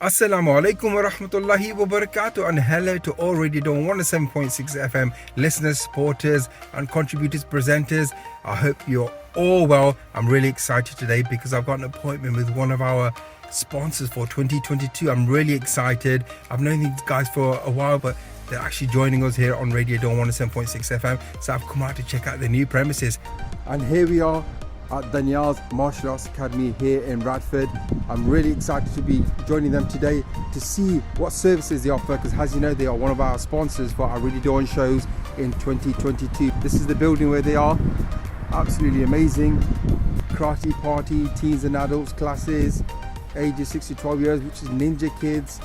Assalamu alaikum wa rahmatullahi wa barakatuh, and hello to all Radio Dawn 107.6 FM listeners, supporters and contributors, presenters. I hope you're all well. I'm really excited today because I've got an appointment with one of our sponsors for 2022. I'm really excited. I've known these guys for a while, but they're actually joining us here on Radio Dawn 107.6 FM. So I've come out to check out the new premises. And here we are at Daniyaal's Martial Arts Academy here in Radford. I'm really excited to be joining them today to see what services they offer, because as you know, they are one of our sponsors for our Radio Dawn shows in 2022. This is the building where they are. Absolutely amazing. Karate party, teens and adults classes, ages 6 to 12 years, which is Ninja Kids.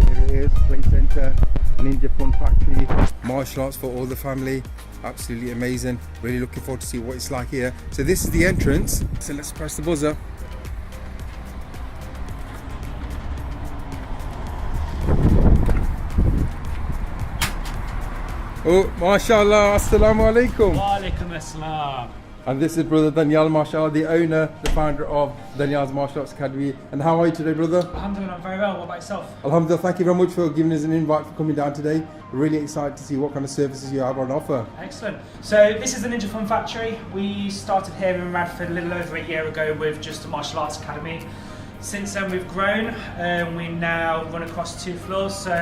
Here it is, Play Center, Ninja Fun Factory, martial arts for all the family. Absolutely amazing. Really looking forward to see what it's like here. So this is the entrance. So let's press the buzzer. Oh, mashallah, assalamu alaikum. Wa alaikum assalam. And this is brother Daniyaal, mashallah, the owner, the founder of Daniyaal's Martial Arts Academy. And how are you today, brother? Alhamdulillah, I'm very well. What about yourself? Alhamdulillah, thank you very much for giving us an invite for coming down today. We're really excited to see what kind of services you have on offer. Excellent. So this is the Ninja Fun Factory. We started here in Radford a little over a year ago with just a martial arts academy. Since then we've grown. We now run across 2 floors. So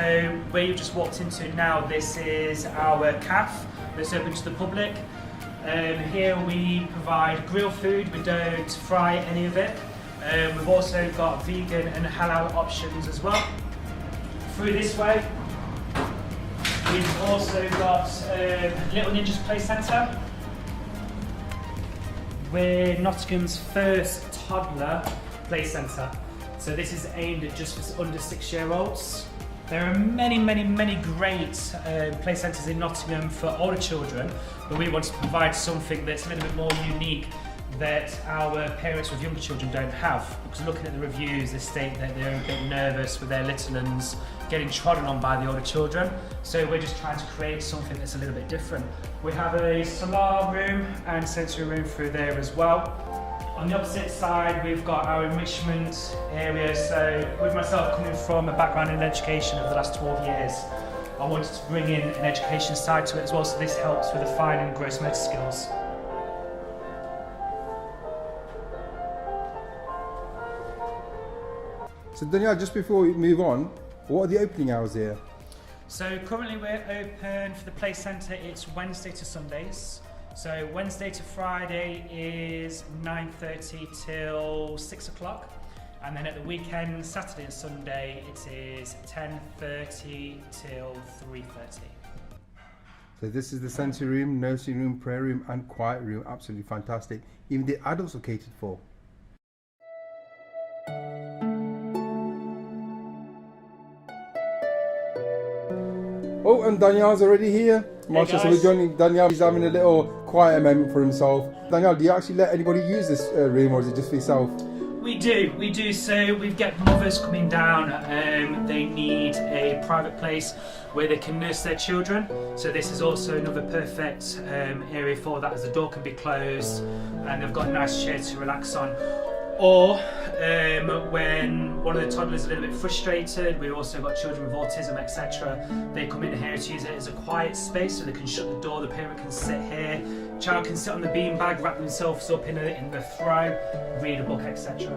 where you've just walked into now, this is our cafe that's open to the public. Here we provide grilled food. We don't fry any of it. We've also got vegan and halal options as well. Through this way, we've also got Little Ninjas Play Centre. We're Nottingham's first toddler play centre. So this is aimed at just for under 6-year-olds. There are many great play centres in Nottingham for older children, but we want to provide something that's a little bit more unique that our parents with younger children don't have. Because looking at the reviews, they state that they're a bit nervous with their little ones getting trodden on by the older children. So we're just trying to create something that's a little bit different. We have a salar room and sensory room through there as well. On the opposite side, we've got our enrichment area. So with myself coming from a background in education over the last 12 years, I wanted to bring in an education side to it as well, so this helps with the fine and gross motor skills. So Daniyaal, just before we move on, what are the opening hours here? So currently we're open for the play centre, it's Wednesday to Sundays. So Wednesday to Friday is 9:30 till 6 o'clock. And then at the weekend, Saturday and Sunday, it is 10:30 till 3:30. So this is the sensory room, nursery room, prayer room and quiet room. Absolutely fantastic. Even the adults are catered for. Oh, and Daniyaal's already here. Mashallah, so we're joining Daniyaal. He's having a little quiet moment for himself. Daniyaal, do you actually let anybody use this room, or is it just for yourself? We do. So we get mothers coming down. They need a private place where they can nurse their children. So this is also another perfect area for that, as the door can be closed and they've got a nice chair to relax on. Or when one of the toddlers is a little bit frustrated, we've also got children with autism, etc. They come in here to use it as a quiet space, so they can shut the door, the parent can sit here, child can sit on the beanbag, wrap themselves up in the throw, read a book, etc.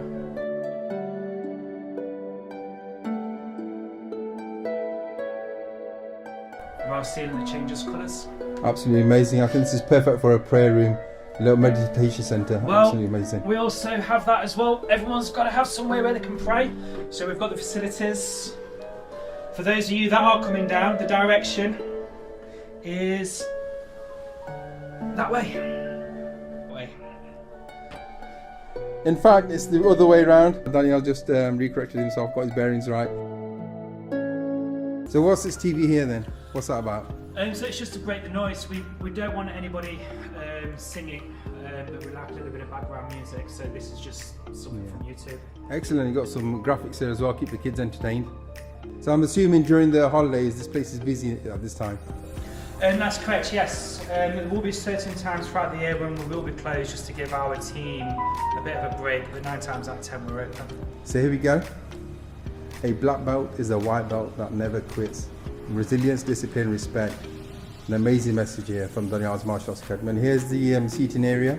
Our ceiling that changes colours. Absolutely amazing. I think this is perfect for a prayer room. A little meditation centre, well, absolutely amazing. We also have that as well. Everyone's got to have somewhere where they can pray. So we've got the facilities. For those of you that are coming down, the direction is that way. In fact, it's the other way around. Daniyaal just recorrected himself, got his bearings right. So what's this TV here then? What's that about? So it's just to break the noise. We don't want anybody singing, but we like a little bit of background music. So this is just something from YouTube. Excellent. You got some graphics here as well. Keep the kids entertained. So I'm assuming during the holidays, this place is busy at this time. And that's correct, yes. There will be certain times throughout the year when we will be closed just to give our team a bit of a break, but 9 times out of 10 we're open. So here we go. A black belt is a white belt that never quits. Resilience, discipline, respect. An amazing message here from Daniaal's Martial Arts Academy. And here's the seating area.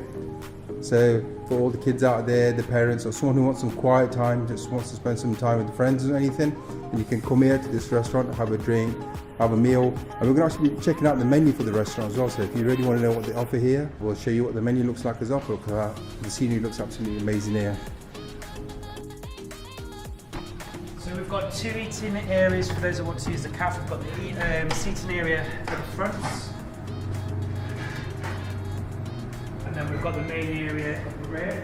So for all the kids out there, the parents, or someone who wants some quiet time, just wants to spend some time with friends or anything, and you can come here to this restaurant, have a drink, have a meal. And we're going to actually be checking out the menu for the restaurant as well. So if you really want to know what they offer here, we'll show you what the menu looks like as well. Because the scenery looks absolutely amazing here. So we've got 2 eating areas for those who want to use the cafe. We've got the seating area at the front. And then we've got the main area at the rear.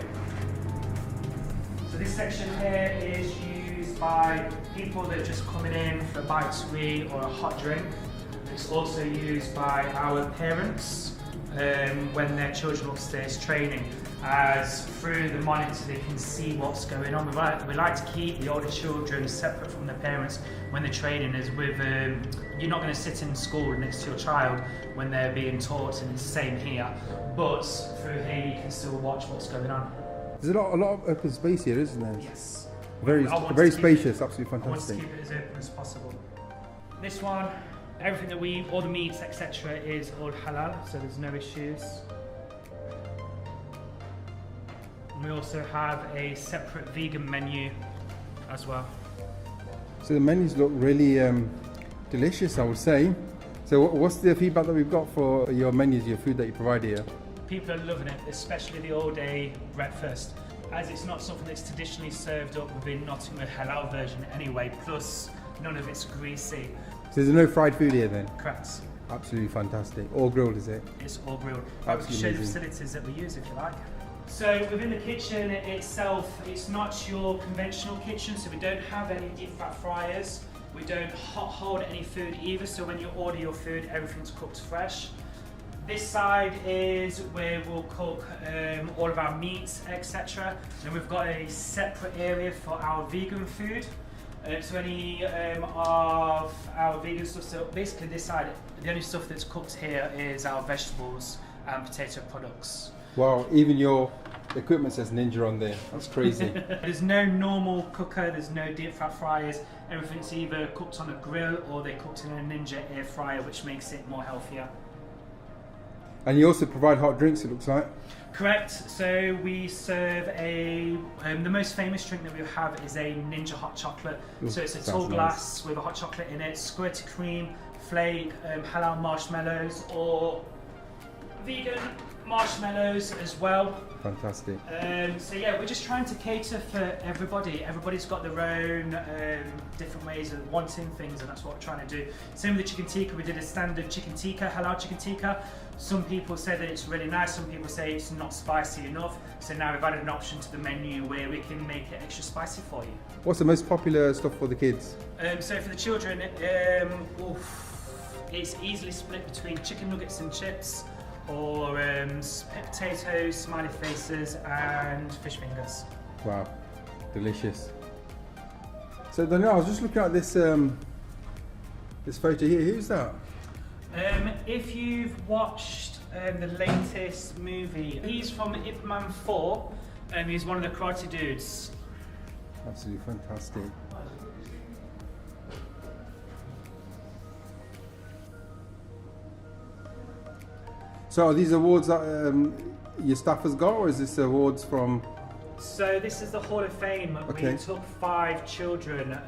So this section here is used by people that are just coming in for a bite to eat or a hot drink. It's also used by our parents when their children are upstairs training, as through the monitor they can see what's going on. We like to keep the older children separate from their parents when they're training, as with you're not going to sit in school next to your child when they're being taught, and it's the same here, but through here you can still watch what's going on. There's a lot of open space here, isn't there? Yes. Very spacious, absolutely fantastic. I want to keep it as open as possible. This one, everything that all the meats, etc., is all halal, so there's no issues. And we also have a separate vegan menu as well. So the menus look really delicious, I would say. So what's the feedback that we've got for your menus, your food that you provide here? People are loving it, especially the all-day breakfast, as it's not something that's traditionally served up within Nottingham, a halal version anyway, plus none of it's greasy. So there's no fried food here then? Correct. Absolutely fantastic. All grilled, is it? It's all grilled. I can show you the facilities that we use if you like. So within the kitchen itself, it's not your conventional kitchen, so we don't have any deep fat fryers. We don't hot hold any food either, so when you order your food, everything's cooked fresh. This side is where we'll cook all of our meats, etc. And we've got a separate area for our vegan food. So any of our vegan stuff, so basically this side, the only stuff that's cooked here is our vegetables and potato products. Wow, even your equipment says Ninja on there. That's crazy. There's no normal cooker, there's no deep fat fryers. Everything's either cooked on a grill or they're cooked in a Ninja air fryer, which makes it more healthier. And you also provide hot drinks, it looks like. Correct. So we serve the most famous drink that we have is a Ninja hot chocolate. Ooh, so it's a tall glass with a hot chocolate in it, squirted cream, flake, halal marshmallows, or vegan marshmallows as well. Fantastic. So yeah, we're just trying to cater for everybody. Everybody's got their own different ways of wanting things, and that's what we're trying to do. Same with the chicken tikka. We did a standard chicken tikka, halal chicken tikka. Some people say that it's really nice, some people say it's not spicy enough. So now we've added an option to the menu where we can make it extra spicy for you. What's the most popular stuff for the kids? So for the children, it's easily split between chicken nuggets and chips, or potatoes, smiley faces, and fish fingers. Wow, delicious. So Daniyaal, I was just looking at this this photo here. Who's that? If you've watched the latest movie, he's from Ip Man 4, and he's one of the karate dudes. Absolutely fantastic. So are these awards that your staff has got, or is this awards from? So this is the Hall of Fame. Okay. We took 5 children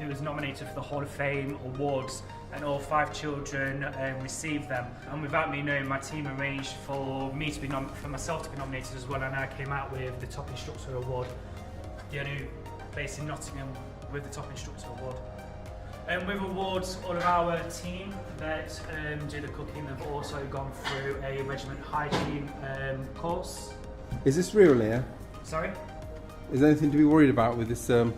who was nominated for the Hall of Fame awards, and all 5 children received them. And without me knowing, my team arranged for myself to be nominated as well, and I came out with the Top Instructor Award, the only place in Nottingham with the Top Instructor Award. With awards, all of our team that do the cooking have also gone through a regiment hygiene course. Is this real here? Sorry? Is there anything to be worried about with this sword?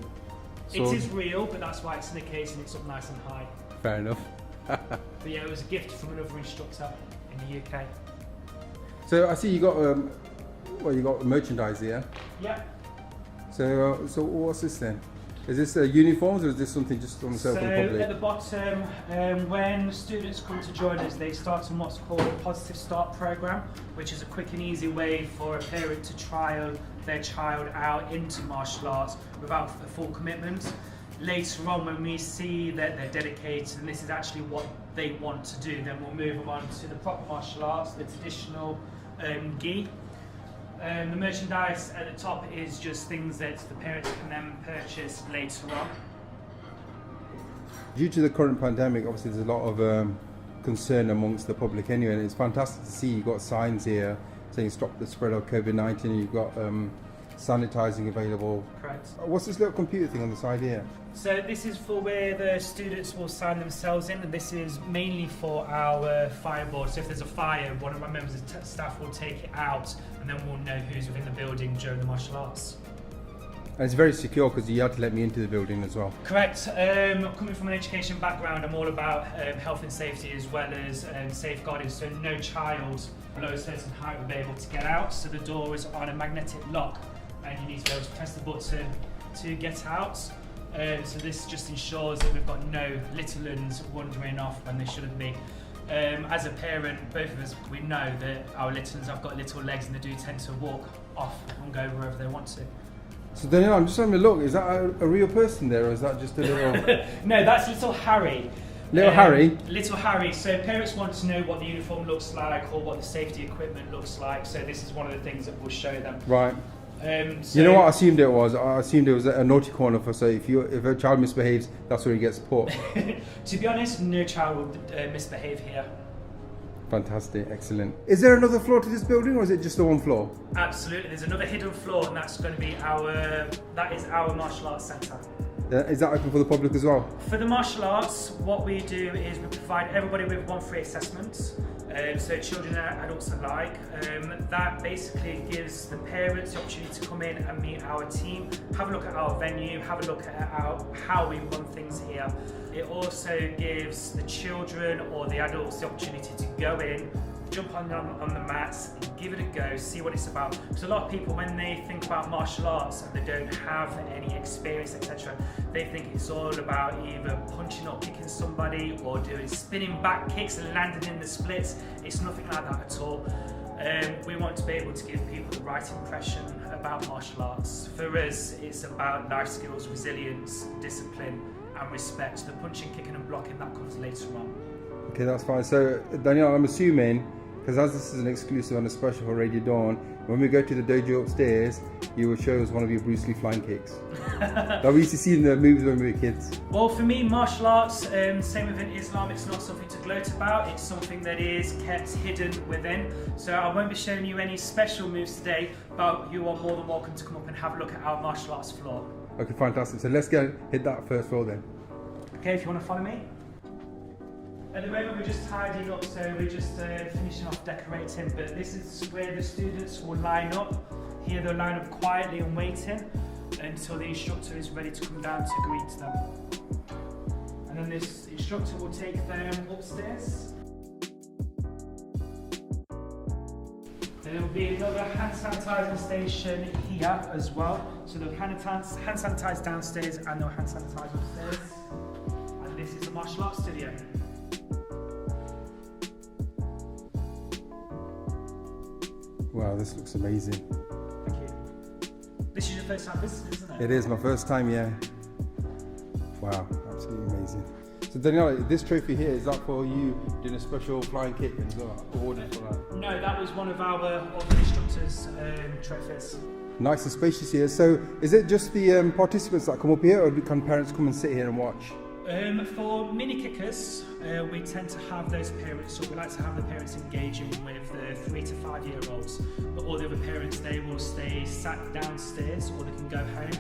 It is real, but that's why it's in the case and it's up nice and high. Fair enough. But yeah, it was a gift from another instructor in the UK. So I see you got you got merchandise here. Yeah. So what's this then? Is this uniforms, or is this something just on sale for the public? At the bottom, when students come to join us, they start on what's called a Positive Start program, which is a quick and easy way for a parent to trial their child out into martial arts without a full commitment. Later on, when we see that they're dedicated and this is actually what they want to do, then we'll move them on to the proper martial arts, the traditional gi. The merchandise at the top is just things that the parents can then purchase later on. Due to the current pandemic, obviously there's a lot of concern amongst the public anyway, and it's fantastic to see you've got signs here saying stop the spread of COVID-19, you've got sanitising available. Correct. What's this little computer thing on the side here? So this is for where the students will sign themselves in, and this is mainly for our fireboard. So if there's a fire, one of my members of staff will take it out, and then we'll know who's within the building during the martial arts. And it's very secure because you had to let me into the building as well. Correct. Coming from an education background, I'm all about health and safety as well as safeguarding, so no child below a certain height will be able to get out. So the door is on a magnetic lock, and you need to be able to press the button to get out. So this just ensures that we've got no little ones wandering off when they shouldn't be. As a parent, both of us, we know that our little ones have got little legs and they do tend to walk off and go wherever they want to. So Daniyaal, I'm just having a look, is that a real person there, or is that just a little... No, that's little Harry. Little Harry? Little Harry. So parents want to know what the uniform looks like or what the safety equipment looks like, so this is one of the things that we'll show them. Right. So you know what I assumed it was? I assumed it was a naughty corner for, so if a child misbehaves, that's where he gets put. To be honest, no child will misbehave here. Fantastic, excellent. Is there another floor to this building, or is it just the one floor? Absolutely, there's another hidden floor, and that's going to be that is our martial arts centre. Is that open for the public as well? For the martial arts, what we do is we provide everybody with one free assessment, so children and adults alike. That basically gives the parents the opportunity to come in and meet our team, have a look at our venue, have a look at how we run things here. It also gives the children or the adults the opportunity to go in, jump on the mats, give it a go, see what it's about. Because a lot of people, when they think about martial arts and they don't have any experience, etc., they think it's all about either punching or kicking somebody or doing spinning back kicks and landing in the splits. It's nothing like that at all. We want to be able to give people the right impression about martial arts. For us, it's about life skills, resilience, discipline and respect. The punching, kicking and blocking, that comes later on. Okay, that's fine. So Daniyaal, I'm assuming, because as this is an exclusive and a special for Radio Dawn, when we go to the dojo upstairs, you will show us one of your Bruce Lee flying kicks that we used to see in the movies when we were kids. Well, for me, martial arts, same within Islam, it's not something to gloat about, it's something that is kept hidden within. So I won't be showing you any special moves today, but you are more than welcome to come up and have a look at our martial arts floor. Okay, fantastic. So let's go hit that first floor then. Okay, if you want to follow me. At the moment we're just tidying up, so we're just finishing off decorating, but this is where the students will line up. Here they'll line up quietly and waiting until the instructor is ready to come down to greet them. And then this instructor will take them upstairs. Then there will be another hand sanitizing station here as well. So they'll hand sanitize downstairs and they'll hand sanitize upstairs. And this is a martial arts studio. Wow, this looks amazing. Thank you. This is your first time visiting, isn't it? It is my first time, yeah. Wow, absolutely amazing. So Daniyaal, this trophy here, is that for you doing a special flying kick and awarded for that? No, that was one of our other instructors' trophies. Nice and spacious here. So is it just the participants that come up here, or can parents come and sit here and watch? For mini kickers, we tend to have those parents, so we like to have the parents engaging with the 3 to 5 year olds, but all the other parents, they will stay sat downstairs or they can go home.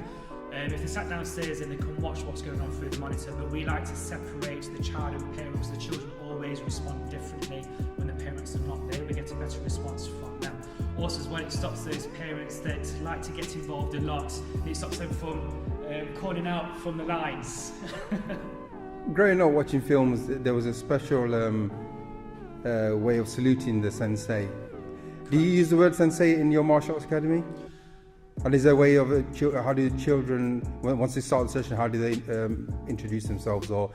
If they're sat downstairs, then they can watch what's going on through the monitor, but we like to separate the child and the parents. The children always respond differently when the parents are not there. We get a better response from them. Also as well, it stops those parents that like to get involved a lot. It stops them from calling out from the lines. Growing up watching films, there was a special way of saluting the sensei. Do you use the word sensei in your martial arts academy? And is there a way of how do children, once they start the session, how do they introduce themselves? Or,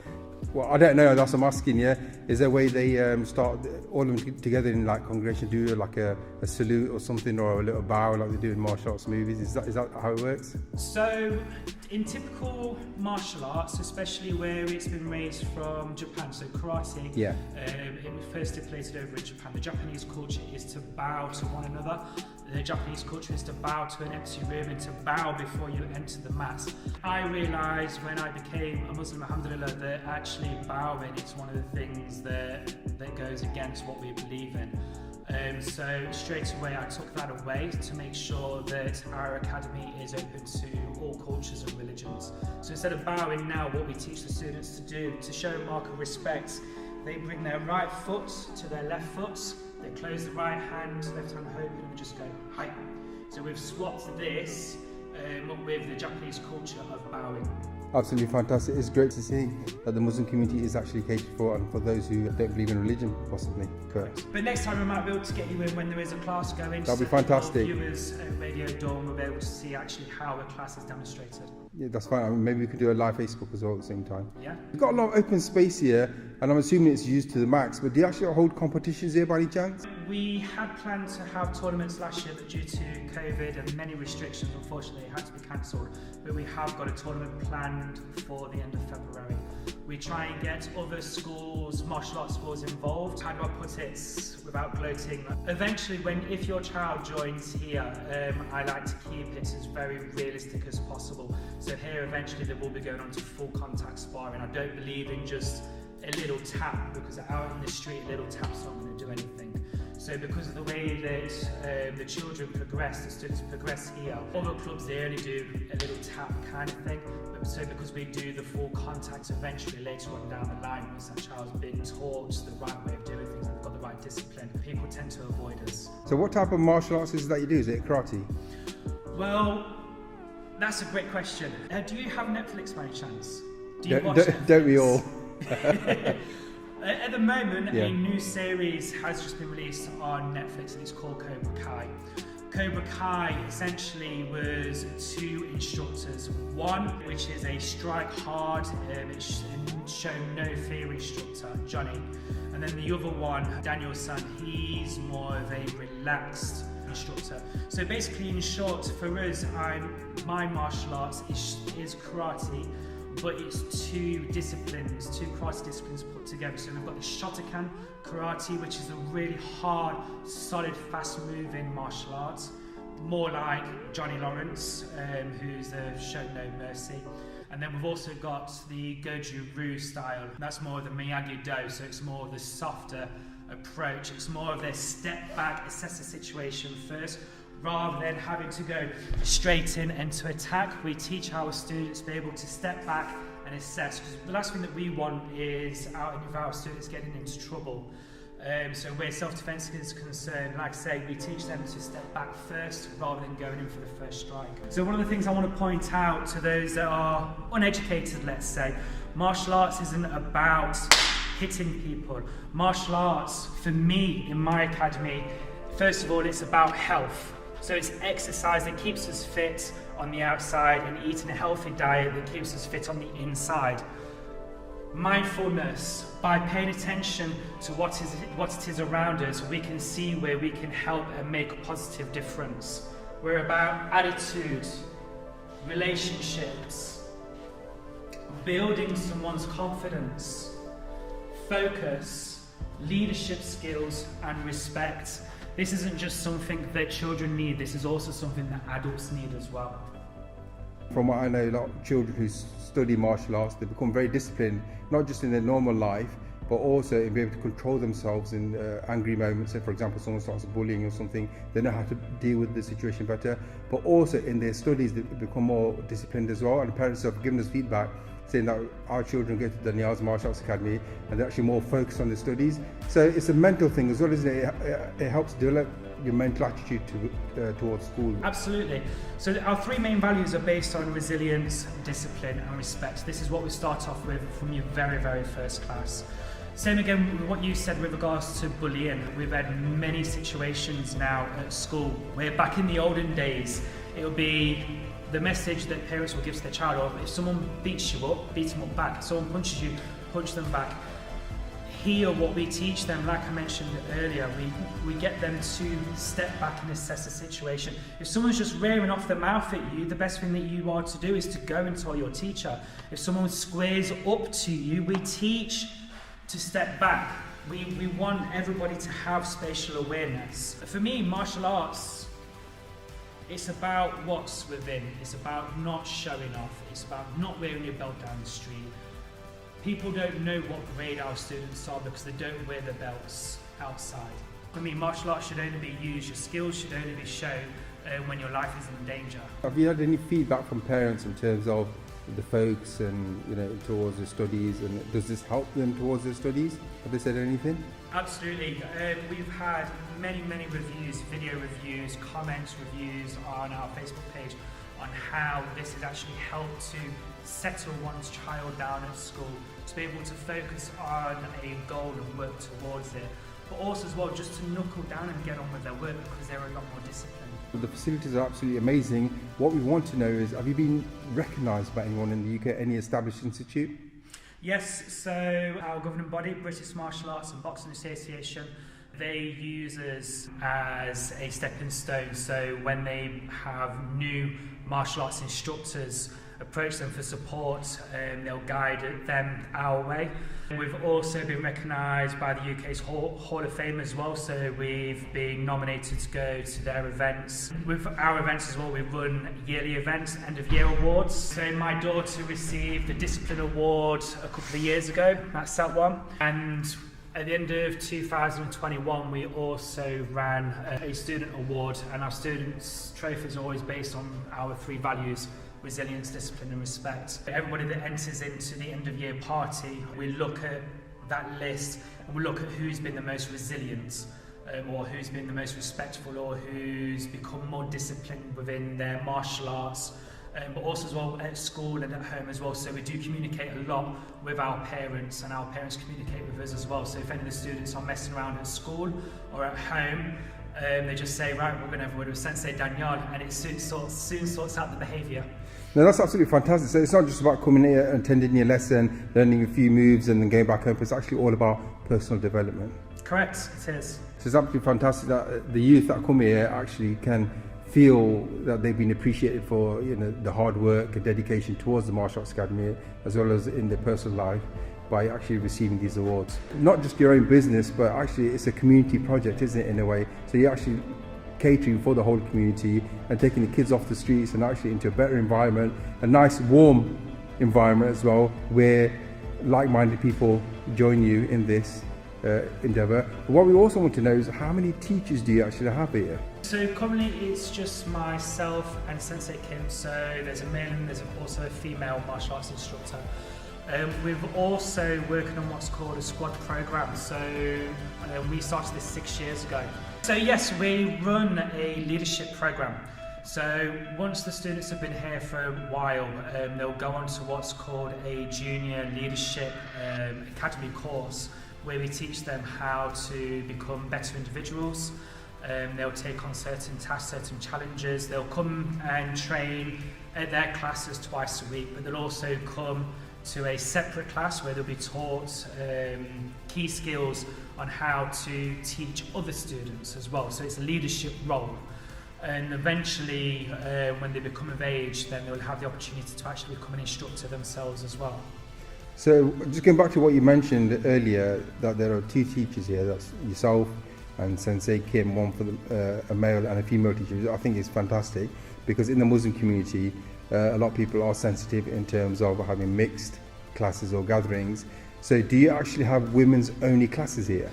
well, I don't know, that's what I'm asking, yeah? Is there a way they start all of them together in like congregation, do like a salute or something, or a little bow like they do in martial arts movies? Is that how it works? So in typical martial arts, especially where it's been raised from Japan, so karate, Yeah. It was first stipulated over in Japan. The Japanese culture is to bow to one another. The Japanese culture is to bow to an empty room and to bow before you enter the mass. I realised when I became a Muslim, alhamdulillah, that actually bowing is one of the things that goes against what we believe in. So straight away I took that away to make sure that our academy is open to all cultures and religions. So instead of bowing now, what we teach the students to do, to show a mark of respect, they bring their right foot to their left foot, they close the right hand, left hand open, and we just go, hi. So we've swapped this with the Japanese culture of bowing. Absolutely fantastic. It's great to see that the Muslim community is actually catered for, and for those who don't believe in religion, possibly. Correct. But next time we might be able to get you in when there is a class going. That'll be fantastic. Viewers at Radio Dawn will be able to see actually how a class is demonstrated. Yeah, that's fine. I mean, maybe we could do a live Facebook as well at the same time. Yeah. We've got a lot of open space here, and I'm assuming it's used to the max, but do you actually hold competitions here by any chance? We had planned to have tournaments last year, but due to COVID and many restrictions, unfortunately, it had to be cancelled. But we have got a tournament planned for the end of February. We try and get other schools, martial arts schools involved. How do I put it without gloating? Eventually, if your child joins here, I like to keep it as very realistic as possible. So here, eventually, they will be going on to full contact sparring. I don't believe in just a little tap, because out in the street, a little tap's not going to do anything. So because of the way that the children progress, the students progress here, other clubs, they only do a little tap kind of thing. So because we do the full contact eventually later on down the line, once that child's been taught the right way of doing things and they've got the right discipline, people tend to avoid us. So what type of martial arts is it that you do? Is it karate? Well, that's a great question. Do you have Netflix by any chance? Do you watch don't we all? At the moment, a new series has just been released on Netflix and it's called Cobra Kai. Cobra Kai essentially was two instructors. One, which is a strike hard, show no fear instructor, Johnny. And then the other one, Daniyaal son, he's more of a relaxed instructor. So basically, in short, for us, my martial arts is karate, but it's two disciplines, two karate disciplines put together. So we've got the Shotokan karate, which is a really hard, solid, fast-moving martial arts, more like Johnny Lawrence, who's shown no mercy. And then we've also got the Goju-Ryu style. That's more of the Miyagi-Do, so it's more of the softer approach. It's more of the step back, assess the situation first, rather than having to go straight in and to attack. We teach our students to be able to step back and assess, because the last thing that we want is our students getting into trouble. So where self-defense is concerned, like I say, we teach them to step back first rather than going in for the first strike. So one of the things I want to point out to those that are uneducated, let's say, martial arts isn't about hitting people. Martial arts, for me, in my academy, first of all, it's about health. So it's exercise that keeps us fit on the outside and eating a healthy diet that keeps us fit on the inside. Mindfulness, by paying attention to what it is around us, we can see where we can help and make a positive difference. We're about attitude, relationships, building someone's confidence, focus, leadership skills and respect. This isn't just something that children need, this is also something that adults need as well. From what I know, a lot of children who study martial arts, they become very disciplined, not just in their normal life, but also in being able to control themselves in angry moments. Say, for example, someone starts bullying or something, they know how to deal with the situation better. But also in their studies, they become more disciplined as well. And the parents have given us feedback saying that our children go to Daniyaal's Martial Arts Academy and they're actually more focused on their studies. So it's a mental thing as well, isn't it? It helps develop your mental attitude towards school. Absolutely. So our three main values are based on resilience, discipline and respect. This is what we start off with from your very, very first class. Same again with what you said with regards to bullying. We've had many situations now at school where back in the olden days, It'll be the message that parents will give to their child, or if someone beats you up, beat them up back. If someone punches you, punch them back. Here, what we teach them, like I mentioned earlier, we get them to step back and assess the situation. If someone's just rearing off their mouth at you, the best thing that you are to do is to go and tell your teacher. If someone squares up to you, we teach to step back. We want everybody to have spatial awareness. For me, martial arts, it's about what's within. It's about not showing off. It's about not wearing your belt down the street. People don't know what grade our students are because they don't wear the belts outside. For me, martial arts should only be used, your skills should only be shown when your life is in danger. Have you had any feedback from parents in terms of the folks and towards their studies, and does this help them towards their studies? Have they said anything? Absolutely. We've had many reviews, video reviews, comments reviews on our Facebook page on how this has actually helped to settle one's child down at school, to be able to focus on a goal and work towards it, but also as well just to knuckle down and get on with their work because they're a lot more disciplined. The facilities are absolutely amazing. What we want to know is, have you been recognised by anyone in the UK, any established institute? Yes, so our governing body, British Martial Arts and Boxing Association, they use us as a stepping stone. So when they have new martial arts instructors approach them for support, they'll guide them our way. We've also been recognised by the UK's Hall of Fame as well, so we've been nominated to go to their events. With our events as well, we run yearly events, end of year awards. So my daughter received the Discipline Award a couple of years ago, that's that one. And at the end of 2021, we also ran a student award, and our students' trophies are always based on our 3 values: resilience, discipline and respect. Everybody that enters into the end of year party, we look at that list and we look at who's been the most resilient, or who's been the most respectful, or who's become more disciplined within their martial arts, but also as well at school and at home as well. So we do communicate a lot with our parents, and our parents communicate with us as well. So if any of the students are messing around at school or at home, they just say, right, we're going to have a word with Sensei Daniyaal, and it soon sorts out the behaviour. No, that's absolutely fantastic. So it's not just about coming here and attending your lesson, learning a few moves and then going back home. It's actually all about personal development. Correct, it is. So it's absolutely fantastic that the youth that come here actually can feel that they've been appreciated for the hard work and dedication towards the Martial Arts Academy, as well as in their personal life, by actually receiving these awards. Not just your own business, but actually it's a community project, isn't it, in a way? So you're actually catering for the whole community and taking the kids off the streets and actually into a better environment, a nice warm environment as well, where like-minded people join you in this endeavour. But what we also want to know is, how many teachers do you actually have here? So currently it's just myself and Sensei Kim, so there's a male and there's also a female martial arts instructor. We've also working on what's called a squad program, so we started this 6 years ago. So yes, we run a leadership program. So once the students have been here for a while, they'll go on to what's called a junior leadership academy course, where we teach them how to become better individuals. They'll take on certain tasks, certain challenges. They'll come and train at their classes twice a week, but they'll also come to a separate class where they'll be taught key skills on how to teach other students as well. So it's a leadership role. And eventually, when they become of age, then they'll have the opportunity to actually become an instructor themselves as well. So just going back to what you mentioned earlier, that there are 2 teachers here, that's yourself and Sensei Kim, one for a male and a female teacher. I think it's fantastic, because in the Muslim community, a lot of people are sensitive in terms of having mixed classes or gatherings. So do you actually have women's only classes here?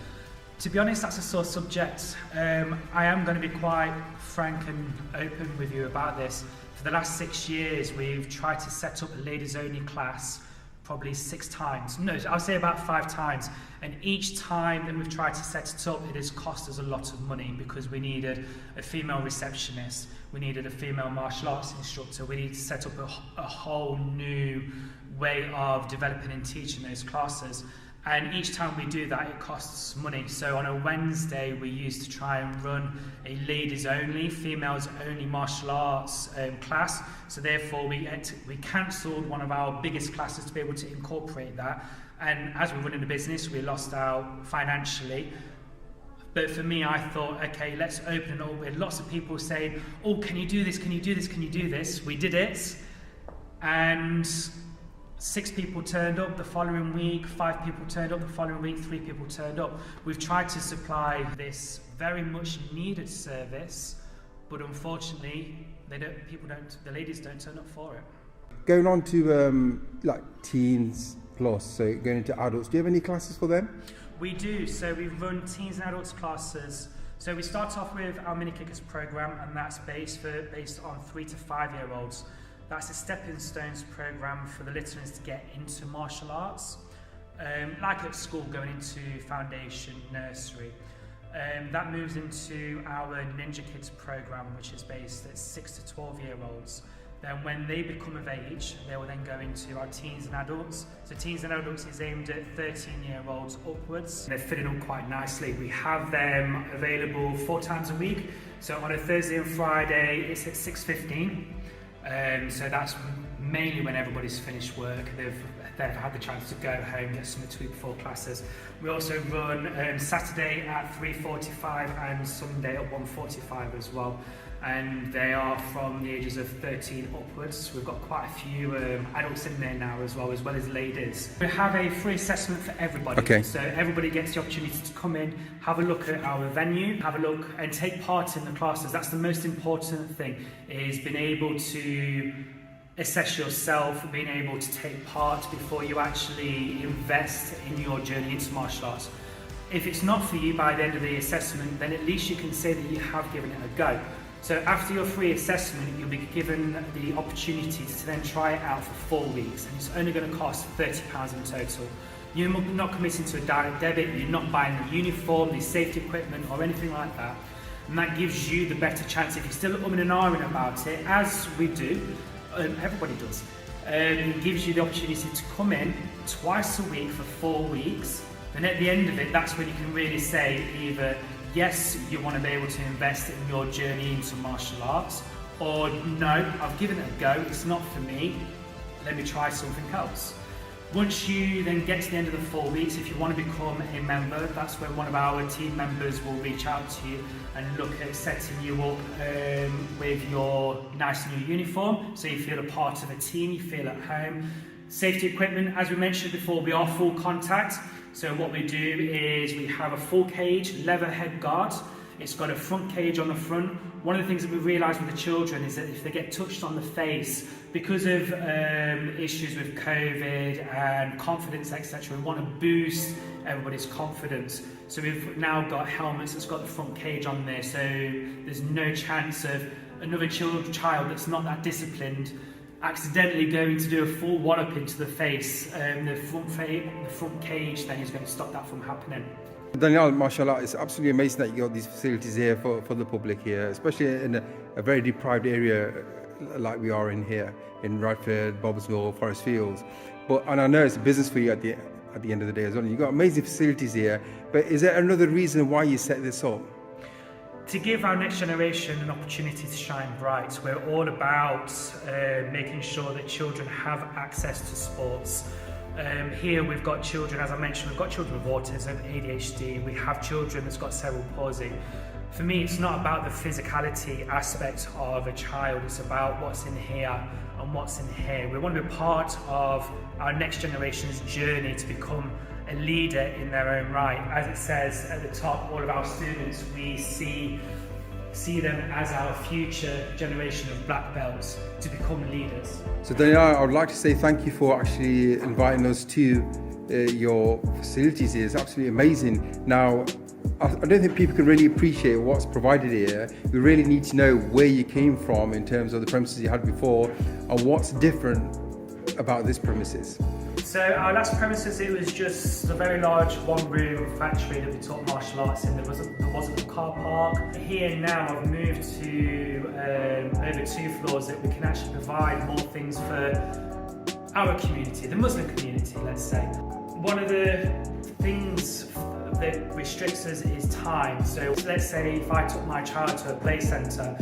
To be honest, that's a sore subject. I am going to be quite frank and open with you about this. For the last 6 years, we've tried to set up a ladies only class probably 6 times. No, I'll say about 5 times. And each time that we've tried to set it up, it has cost us a lot of money, because we needed a female receptionist, we needed a female martial arts instructor, we needed to set up a whole new way of developing and teaching those classes. And each time we do that, it costs money. So on a Wednesday, we used to try and run a ladies only, females only martial arts class. So therefore, we cancelled one of our biggest classes to be able to incorporate that. And as we're running the business, we lost out financially. But for me, I thought, okay, let's open it up. We had lots of people saying, oh, can you do this? Can you do this? Can you do this? We did it. And 6 people turned up the following week, 5 people turned up the following week, 3 people turned up. We've tried to supply this very much needed service, but unfortunately, the ladies don't turn up for it. Going on to like teens plus, so going into adults, do you have any classes for them? We do. So we run teens and adults classes. So we start off with our mini kickers program, and that's based on 3 to 5 year olds. That's a stepping stones program for the little ones to get into martial arts, like at school, going into foundation, nursery. That moves into our Ninja Kids program, which is based at 6 to 12 year olds. Then when they become of age, they will then go into our teens and adults. So teens and adults is aimed at 13 year olds upwards. They're fitting up quite nicely. We have them available 4 times a week. So on a Thursday and Friday, it's at 6:15. So that's mainly when everybody's finished work. They've had the chance to go home, get something to eat before classes. We also run Saturday at 3:45 and Sunday at 1:45 as well. And they are from the ages of 13 upwards. We've got quite a few adults in there now as well as ladies. We have a free assessment for everybody. Okay. So everybody gets the opportunity to come in, have a look at our venue, have a look and take part in the classes. That's the most important thing, is being able to assess yourself, being able to take part before you actually invest in your journey into martial arts. If it's not for you by the end of the assessment, then at least you can say that you have given it a go. So after your free assessment, you'll be given the opportunity to then try it out for 4 weeks, and it's only going to cost £30 in total. You're not committing to a direct debit, you're not buying the uniform, the safety equipment or anything like that. And that gives you the better chance, if you're still umming and ahhing about it, as we do, everybody does, it gives you the opportunity to come in twice a week for 4 weeks. And at the end of it, that's when you can really say either yes, you want to be able to invest in your journey into martial arts, or no, I've given it a go, it's not for me, let me try something else. Once you then get to the end of the 4 weeks, if you want to become a member, that's when one of our team members will reach out to you and look at setting you up with your nice new uniform, so you feel a part of a team, you feel at home. Safety equipment, as we mentioned before, we are full contact. So what we do is we have a full cage leather head guard. It's got a front cage on the front. One of the things that we realise with the children is that if they get touched on the face, because of issues with COVID and confidence, etc., we want to boost everybody's confidence. So we've now got helmets that's got the front cage on there, so there's no chance of another child that's not that disciplined accidentally going to do a full wallop into the face. The front cage then is going to stop that from happening. Daniyaal, mashallah, it's absolutely amazing that you got these facilities here for the public here, especially in a very deprived area like we are in here, in Radford, Bobswell, Forest Fields. And I know it's a business for you at the end of the day as well. You've got amazing facilities here, but is there another reason why you set this up? To give our next generation an opportunity to shine bright. We're all about making sure that children have access to sports. Here we've got children, as I mentioned, we've got children with autism, ADHD, we have children that's got cerebral palsy. For me, it's not about the physicality aspect of a child, it's about what's in here and what's in here. We want to be part of our next generation's journey to become a leader in their own right. As it says at the top, all of our students, we see them as our future generation of black belts to become leaders. So Daniyaal, I would like to say thank you for actually inviting us to your facilities here. It's absolutely amazing. Now, I don't think people can really appreciate what's provided here. We really need to know where you came from in terms of the premises you had before and what's different about this premises. So our last premises, it was just a very large one-room factory that we taught martial arts in. There wasn't a car park. Here now I've moved to over 2 floors that we can actually provide more things for our community, the Muslim community, let's say. one of the things that restricts us is time. So let's say if I took my child to a play centre,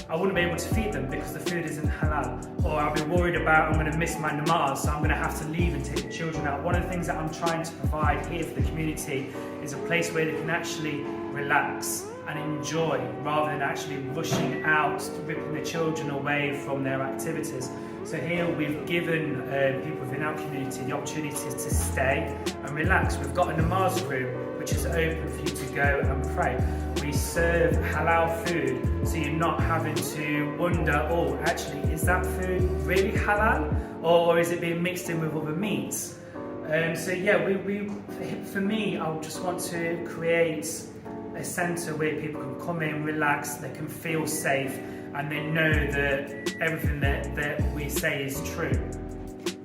I wouldn't be able to feed them because the food isn't halal, or I'll be worried about I'm going to miss my namaz, so I'm going to have to leave and take the children out. One of the things that I'm trying to provide here for the community is a place where they can actually relax and enjoy, rather than actually rushing out, ripping the children away from their activities. So here we've given people within our community the opportunity to stay and relax. We've got a namaz room which is open for you to go and pray. We serve halal food, so you're not having to wonder, oh, actually, is that food really halal, or is it being mixed in with other meats? So yeah, for me, I just want to create a centre where people can come in, relax, they can feel safe, and they know that everything that we say is true.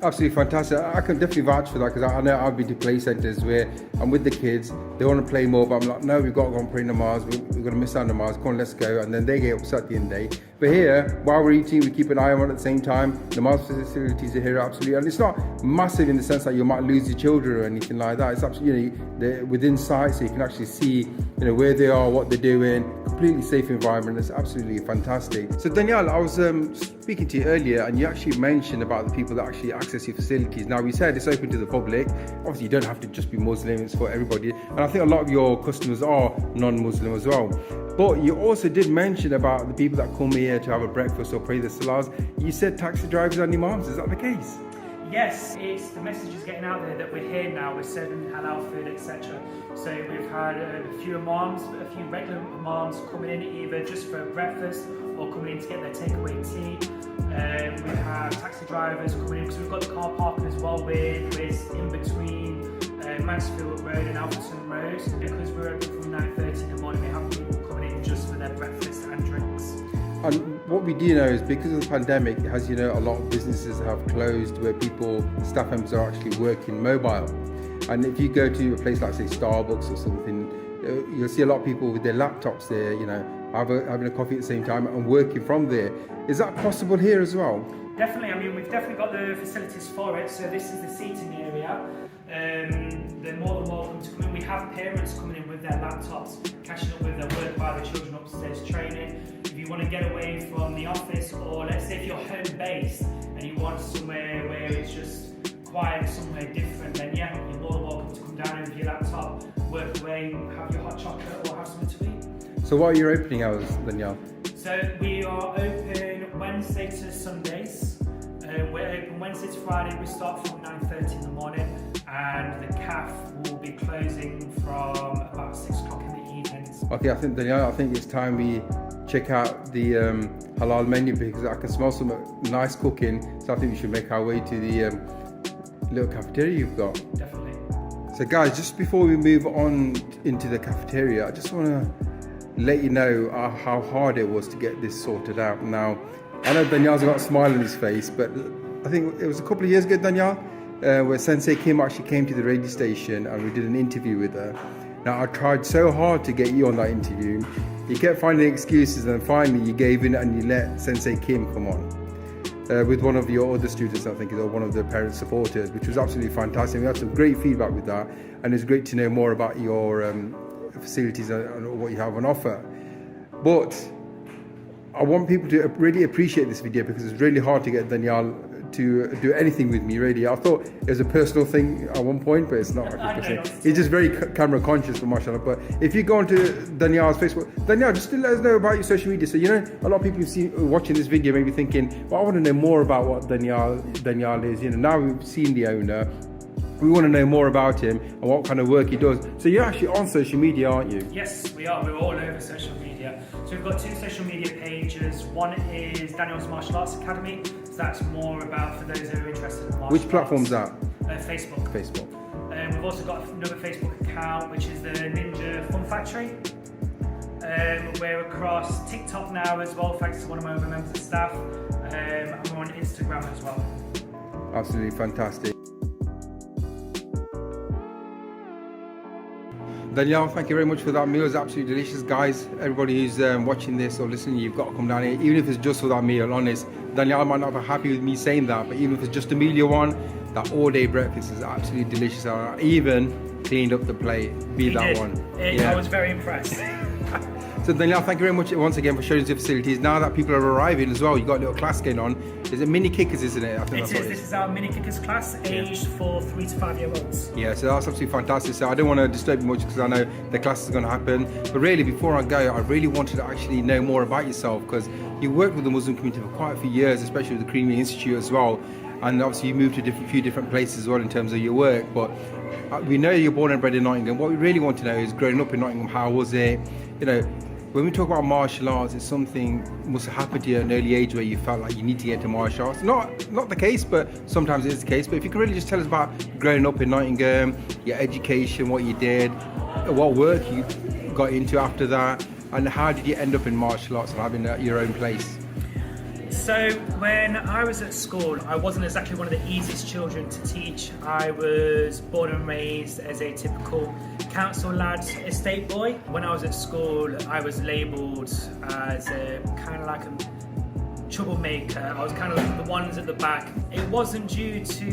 Absolutely fantastic. I can definitely vouch for that, because I know I've been to play centres where I'm with the kids, they want to play more, but I'm like, no, we've got to go and pray namaz, we're going to miss our namaz, come on, let's go, and then they get upset at the end of the day. But here, while we're eating, we keep an eye on it at the same time. Namaz facilities are here, absolutely, and it's not massive in the sense that you might lose your children or anything like that. It's absolutely, they're within sight, so you can actually see, where they are, what they're doing. Completely safe environment. It's absolutely fantastic. So Daniyaal, I was speaking to you earlier, and you actually mentioned about the people that actually access your facilities. Now, we said it's open to the public. Obviously, you don't have to just be Muslim, it's for everybody. And I think a lot of your customers are non-Muslim as well. But you also did mention about the people that come here to have a breakfast or pray the salahs. You said taxi drivers and imams. Is that the case? Yes, it's the message is getting out there that we're here now, we're serving halal food, etc. So we've had a few imams, a few regular imams coming in either just for breakfast or coming in to get their takeaway tea. We have taxi drivers coming in, because we've got the car parking as well, we're in between Mansfield Road and Alverton Road. Because we're open from 9:30 in the morning, we have people coming in just for their breakfast and drinks. And what we do know is, because of the pandemic, it has, a lot of businesses have closed where staff members are actually working mobile. And if you go to a place like, say, Starbucks or something, you'll see a lot of people with their laptops there, having a coffee at the same time and working from there. Is that possible here as well? Definitely. I mean, we've definitely got the facilities for it. So this is the seating area. They're more than welcome to come in. We have parents coming in with their laptops, catching up with their work while the children upstairs training. If you want to get away from the office, or let's say if you're home based and you want somewhere where it's just quiet, somewhere different, then yeah, you're more than welcome to come down with your laptop, work away, have your hot chocolate, or have something to eat. So what are your opening hours, Daniyaal? So we are open Wednesday to Sundays. We're open Wednesday to Friday. We start from 9:30 in the morning, and the CAF will be closing from about 6 o'clock in the evenings. Okay, Daniyaal, I think it's time we check out the halal menu, because I can smell some nice cooking. So I think we should make our way to the little cafeteria you've got. Definitely. So guys, just before we move on into the cafeteria, I just want to let you know how hard it was to get this sorted out. Now, I know Daniaal's got a smile on his face, but I think it was a couple of years ago, Daniyaal, where Sensei Kim actually came to the radio station and we did an interview with her. Now, I tried so hard to get you on that interview. You kept finding excuses, and finally you gave in and you let Sensei Kim come on. With one of your other students, I think, or one of the parent supporters, which was absolutely fantastic. We had some great feedback with that, and it's great to know more about your facilities and what you have on offer. But I want people to really appreciate this video, because it's really hard to get Daniyaal to do anything with me, really. I thought it was a personal thing at one point, but it's not. He's just very camera conscious for mashallah. But if you go onto Daniyaal's Facebook, Daniyaal, just to let us know about your social media. So, a lot of people watching this video may be thinking, well, I want to know more about what Daniyaal is. Now we've seen the owner, we want to know more about him and what kind of work he does. So you're actually on social media, aren't you? Yes, we are. We're all over social media. So we've got 2 social media pages. One is Daniyaal's Martial Arts Academy. So that's more about for those who are interested in martial arts. Which platform's that? Facebook. Facebook. We've also got another Facebook account, which is the Ninja Fun Factory. We're across TikTok now as well, thanks to one of my other members of staff. And we're on Instagram as well. Absolutely fantastic. Daniyaal, thank you very much for that meal. It's absolutely delicious, guys. Everybody who's watching this or listening, you've got to come down here, even if it's just for that meal. Honest, Daniyaal might not be happy with me saying that, but even if it's just a meal you want, that all-day breakfast is absolutely delicious. I even cleaned up the plate, He that did. one. I was very impressed. So Daniyaal, thank you very much once again for showing us the facilities. Now that people are arriving as well, you've got a little class going on. Is it mini kickers, isn't it? I think that's what it is. This is our mini kickers class, aged for 3 to 5 year olds. Yeah, so that's absolutely fantastic. So I don't want to disturb you much because I know the class is going to happen. But really, before I go, I really wanted to actually know more about yourself, because you worked with the Muslim community for quite a few years, especially with the Creamy Institute as well. And obviously you moved to a few different places as well in terms of your work. But we know you're born and bred in Nottingham. What we really want to know is, growing up in Nottingham, how was it? You know, when we talk about martial arts, it's something must have happened to you at an early age where you felt like you need to get into martial arts. Not the case, but sometimes it is the case. But if you could really just tell us about growing up in Nottingham, your education, what you did, what work you got into after that, and how did you end up in martial arts and having your own place? So when I was at school, I wasn't exactly one of the easiest children to teach. I was born and raised as a typical council lad, estate boy. When I was at school, I was labelled as a kind of like a troublemaker. I was kind of like the ones at the back. It wasn't due to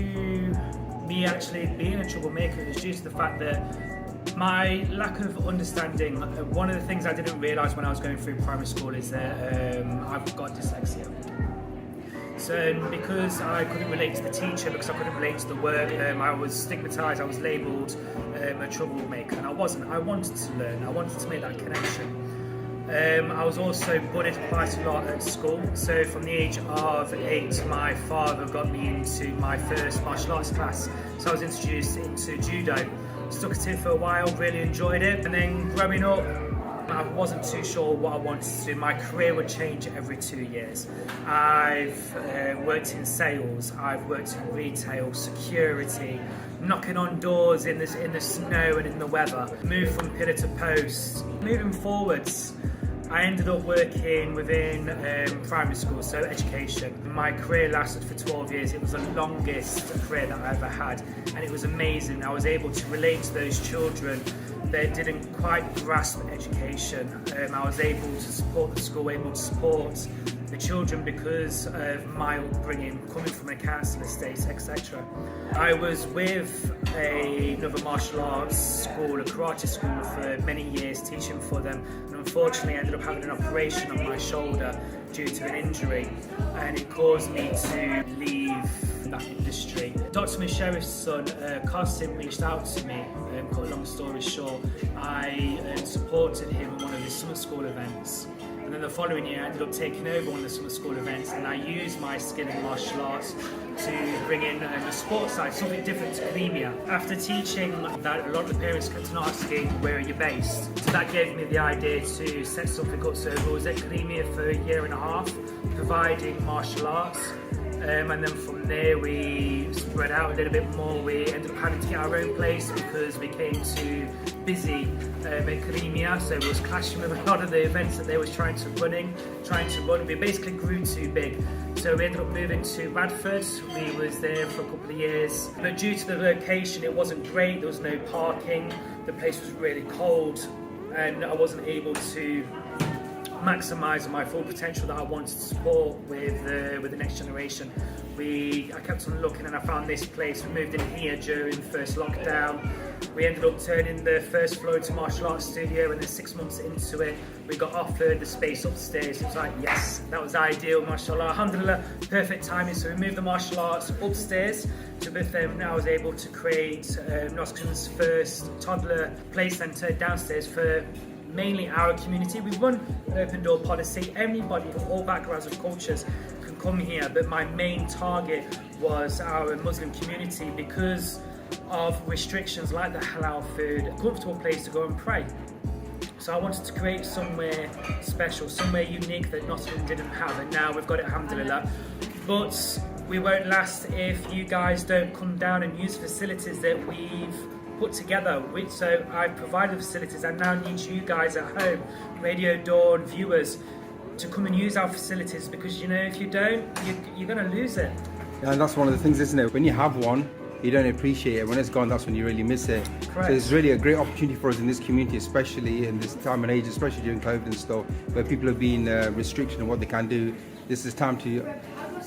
me actually being a troublemaker, it was due to the fact that my lack of understanding. One of the things I didn't realise when I was going through primary school is that I've got dyslexia. So because I couldn't relate to the teacher, because I couldn't relate to the work, I was stigmatised, I was labelled a troublemaker, and I wasn't. I wanted to learn, I wanted to make that connection. I was also bullied quite a lot at school. So from the age of 8, my father got me into my first martial arts class. So I was introduced into judo. Stuck at it for a while, really enjoyed it. And then growing up, I wasn't too sure what I wanted to do. My career would change every 2 years. I've worked in sales, I've worked in retail, security, knocking on doors in the snow and in the weather, moved from pillar to post. Moving forwards, I ended up working within primary school, so education. My career lasted for 12 years. It was the longest career that I ever had, and it was amazing. I was able to relate to those children that didn't quite grasp education. I was able to support the school, able to support the children because of my upbringing, coming from a council estate, etc. I was with another martial arts school, a karate school, for many years, teaching for them, and unfortunately I ended up having an operation on my shoulder due to an injury, and it caused me to leave that industry. Dr. Musharraf's son, Qasim, reached out to me. Cut a long story short, I supported him in one of his summer school events. And then the following year I ended up taking over one of the summer school events, and I used my skill in martial arts to bring in the sports side, something different to academia. After teaching that, a lot of the parents kept on asking, where are you based? So that gave me the idea to set something up. So I was at academia for a year and a half, providing martial arts. And then from there we spread out a little bit more. We ended up having to get our own place because we became too busy at academia, so it was clashing with a lot of the events that they were trying to run. We basically grew too big, so we ended up moving to Radford. We was there for a couple of years, but due to the location it wasn't great. There was no parking, the place was really cold, and I wasn't able to maximise my full potential that I wanted to support with the next generation. I kept on looking and I found this place. We moved in here during the first lockdown. We ended up turning the first floor into a martial arts studio, and then 6 months into it we got offered the space upstairs. It was like, yes, that was ideal, mashallah, alhamdulillah, perfect timing. So we moved the martial arts upstairs to with them. Now I was able to create Nottingham's first toddler play centre downstairs for mainly our community. We run an open door policy. Anybody from all backgrounds and cultures can come here, but my main target was our Muslim community because of restrictions like the halal food, a comfortable place to go and pray. So I wanted to create somewhere special, somewhere unique that Nottingham didn't have, and now we've got it, alhamdulillah. But we won't last if you guys don't come down and use facilities that we've put together. So I provided the facilities. I now need you guys at home, Radio Dawn viewers, to come and use our facilities, because you know, if you don't, you're going to lose it. Yeah, and that's one of the things, isn't it? When you have one, you don't appreciate it. When it's gone, that's when you really miss it. Correct. So it's really a great opportunity for us in this community, especially in this time and age, especially during COVID and stuff, where people have been restricted on what they can do. This is time to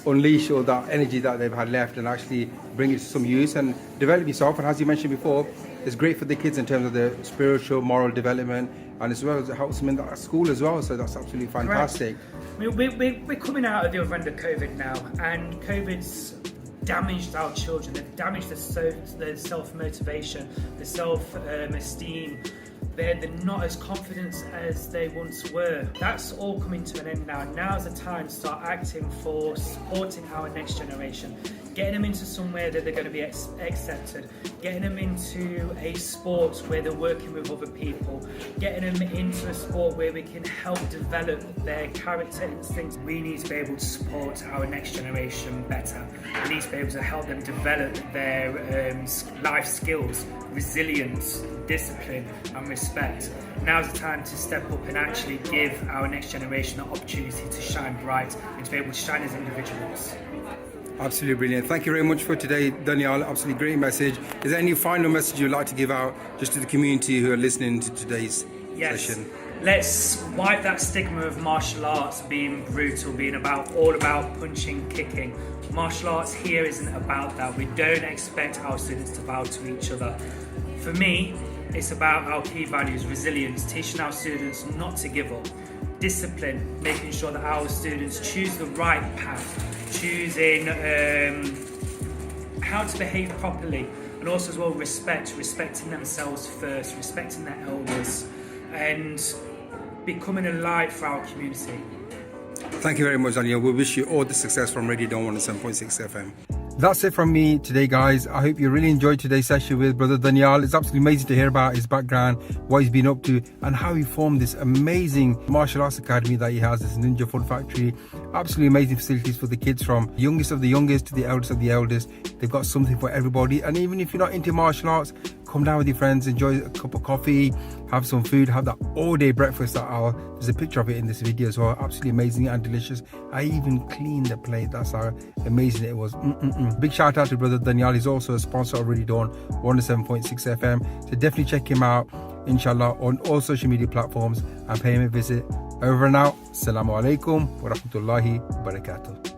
unleash all that energy that they've had left and actually bring it to some use and develop yourself. And as you mentioned before, it's great for the kids in terms of their spiritual, moral development, and as well as it helps them in that school as well. So that's absolutely fantastic. I mean, we're coming out of the other end of COVID now, and COVID's damaged our children. They've damaged their self-motivation, their self-esteem. They're not as confident as they once were. That's all coming to an end now. Now's the time to start acting for supporting our next generation, getting them into somewhere that they're going to be accepted, getting them into a sport where they're working with other people, getting them into a sport where we can help develop their character instincts. We need to be able to support our next generation better. We need to be able to help them develop their life skills, resilience, discipline and respect. Now's the time to step up and actually give our next generation the opportunity to shine bright and to be able to shine as individuals. Absolutely brilliant. Thank you very much for today, Daniyaal. Absolutely great message. Is there any final message you'd like to give out just to the community who are listening to today's session? Let's wipe that stigma of martial arts being brutal, being all about punching, kicking. Martial arts here isn't about that. We don't expect our students to bow to each other. For me, it's about our key values: resilience, teaching our students not to give up; discipline, making sure that our students choose the right path, choosing how to behave properly, and also as well respecting themselves first, respecting their elders, and becoming a light for our community. Thank you very much, Daniyaal. We wish you all the success from Radio Dawn 107.6 FM. That's it from me today, guys. I hope you really enjoyed today's session with Brother Daniyaal. It's absolutely amazing to hear about his background, what he's been up to, and how he formed this amazing martial arts academy that he has, this Ninja Fun Factory. Absolutely amazing facilities for the kids, from youngest of the youngest to the eldest of the eldest. They've got something for everybody. And even if you're not into martial arts, come down with your friends, enjoy a cup of coffee, have some food, have that all-day breakfast. There's a picture of it in this video as well. Absolutely amazing and delicious. I even cleaned the plate. That's how amazing it was. Big shout out to Brother Daniyaal. He's also a sponsor of Radio Dawn 107.6 FM. So definitely check him out, inshallah, on all social media platforms and pay him a visit. Over and out. Assalamu alaikum wa rahmatullahi wa barakatuh.